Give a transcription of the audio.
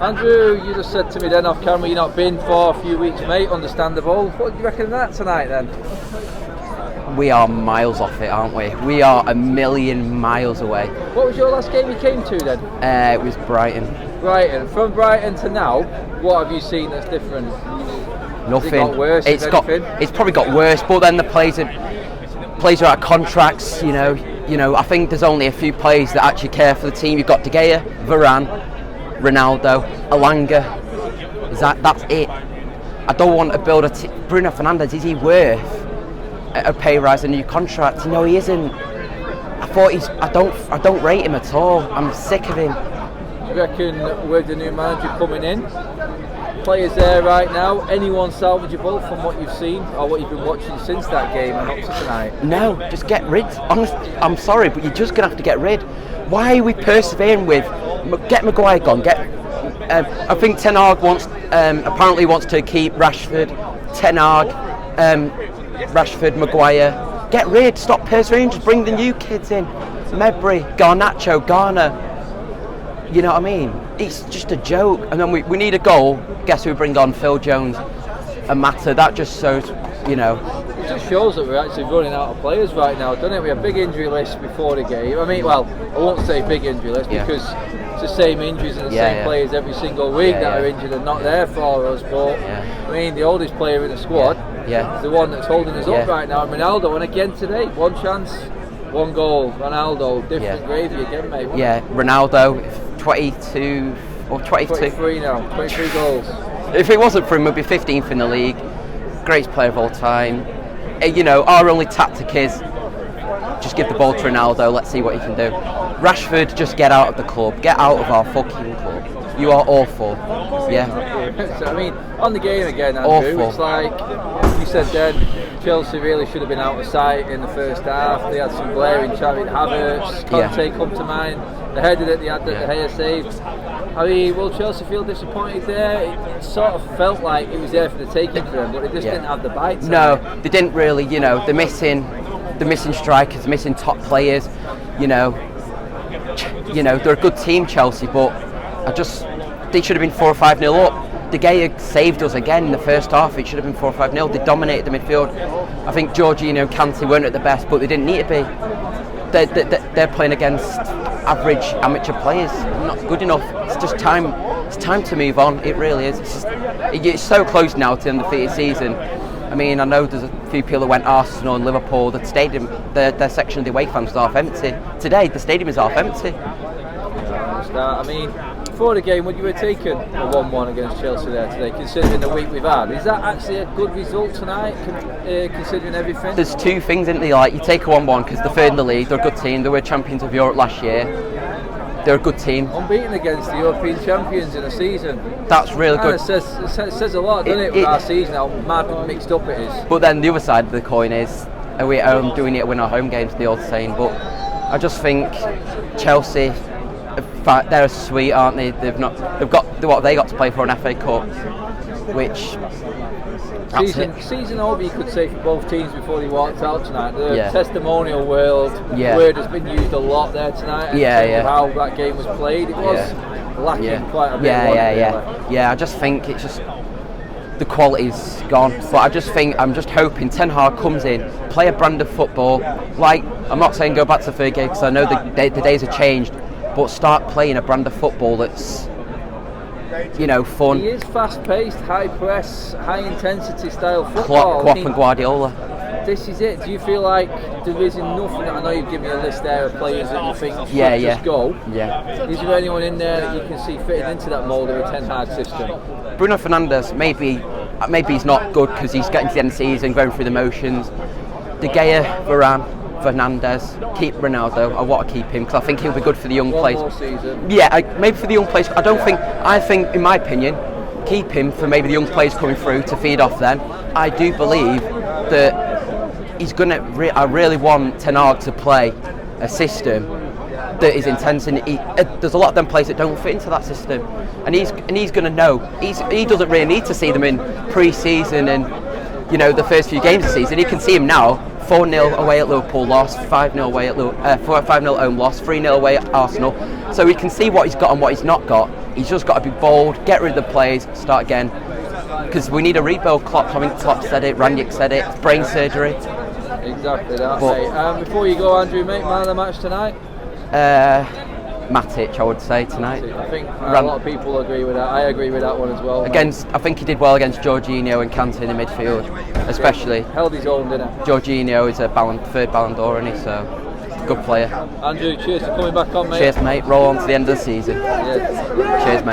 Andrew, you just said to me then off camera you've not been for a few weeks, mate. Understandable. What do you reckon of that tonight then? We are miles off it, aren't we? We are a million miles away. What was your last game you came to then? It was Brighton. Brighton. From Brighton to now, what have you seen that's different? Nothing. Has it got worse? It's probably got worse, but then the players are out of contracts. You know. I think there's only a few players that actually care for the team. You've got De Gea, Varane, Ronaldo, Elanga. That's it. I don't want to build Bruno Fernandes. Is he worth a pay rise, a new contract? No, he isn't. I don't rate him at all. I'm sick of him. Do you reckon with the new manager coming in, players there right now, anyone salvageable from what you've seen or what you've been watching since that game and up to tonight? No, just get rid. I'm sorry, but you're just going to have to get rid. Why are we persevering with get Maguire gone? I think Ten Hag apparently wants to keep Rashford, Ten Hag, Rashford, Maguire. Get rid. Stop persevering. Just bring the new kids in. Mebry, Garnacho, Garner. You know what I mean? It's just a joke. And then we need a goal. Guess who we bring on? Phil Jones and Mata. That just shows, It just shows that we're actually running out of players right now, doesn't it? We have a big injury list before the game. I mean, well, I won't say big injury list because it's the same injuries and the same players every single week that are injured and not there for us. But, I mean, the oldest player in the squad is the one that's holding us up right now, Ronaldo. And again today, one chance, one goal. Ronaldo, different gravy again, mate. Ronaldo, 22 or 23 now, 23 goals. If it wasn't for him, we'd be 15th in the league. Greatest player of all time. Our only tactic is just give the ball to Ronaldo. Let's see what he can do. Rashford, just get out of the club. Get out of our fucking club. You are awful. Yeah. So, I mean, on the game again, Andrew, awful. It's like you said then, Chelsea really should have been out of sight in the first half. They had some glaring Xavi Havertz, Conte come to mind. The header that they had that De Gea saved. I mean, will Chelsea feel disappointed there? It sort of felt like it was there for the taking for them, but they just didn't have the bite. No, they didn't really. They're missing strikers, missing top players. They're a good team, Chelsea, but they should have been 4 or 5-0 up. De Gea saved us again in the first half. It should have been 4 or 5-0. They dominated the midfield. I think Jorginho, Kante weren't at the best, but they didn't need to be. They're playing against average amateur players. Not good enough. It's just time. It's time to move on. It really is. It's so close now to an undefeated season. I mean, I know there's a few people that went Arsenal and Liverpool. The stadium, their section of the away fans was half empty. Today, the stadium is half empty. I mean, before the game, would you have taken a 1-1 against Chelsea there today, considering the week we've had? Is that actually a good result tonight, considering everything? There's two things, isn't there? Like, you take a 1-1 because they're third in the league, they're a good team, they were champions of Europe last year. They're a good team. Unbeaten against the European champions in a season. That's really good. It says a lot, doesn't it, with our season, how mad and mixed up it is. But then the other side of the coin is, are we at home doing it to win our home games, the old saying. But I just think Chelsea, they're sweet, aren't they? They got to play for an FA Cup, which season over, you could say, for both teams before they walked out tonight. The testimonial word has been used a lot there tonight. How that game was played, it was lacking quite a bit. I just think it's just the quality's gone. But I'm just hoping Ten Hag comes in, play a brand of football. Like, I'm not saying go back to the third game because I know the days have changed. But start playing a brand of football that's, fun. He is fast-paced, high-press, high-intensity style football. Klopp and Guardiola. This is it. Do you feel like there is enough? I know you've given me a list there of players that you think should just go. Yeah. Is there anyone in there that you can see fitting into that mould of a Ten Hag system? Bruno Fernandes, maybe he's not good because he's getting to the end of the season, going through the motions. De Gea, Varane, Fernandes, keep Ronaldo. I want to keep him because I think he'll be good for the young players. One more season. Yeah, maybe for the young players. I think, in my opinion, keep him for maybe the young players coming through to feed off them. I do believe that he's going to. I really want Ten Hag to play a system that is intense, and there's a lot of them players that don't fit into that system, and he's going to know. He doesn't really need to see them in pre-season and the first few games of the season. He can see him now. 4-0 away at Liverpool loss, 5-0 away at 5-0 home loss, 3-0 away at Arsenal. So we can see what he's got and what he's not got. He's just got to be bold, get rid of the players, start again. Because we need a rebuild. I think Klopp said it, Rangnick said it, it's brain surgery. Exactly that, mate. Before you go, Andrew, mate, man of the match tonight? Matic, I would say, tonight. I think a lot of people agree with that. I agree with that one as well. I think he did well against Jorginho and Kante in the midfield, especially. Held his own, didn't he? Jorginho is a third Ballon d'Or, isn't he? So, good player. Andrew, cheers for coming back on, mate. Cheers, mate. Roll on to the end of the season. Yeah. Cheers, mate.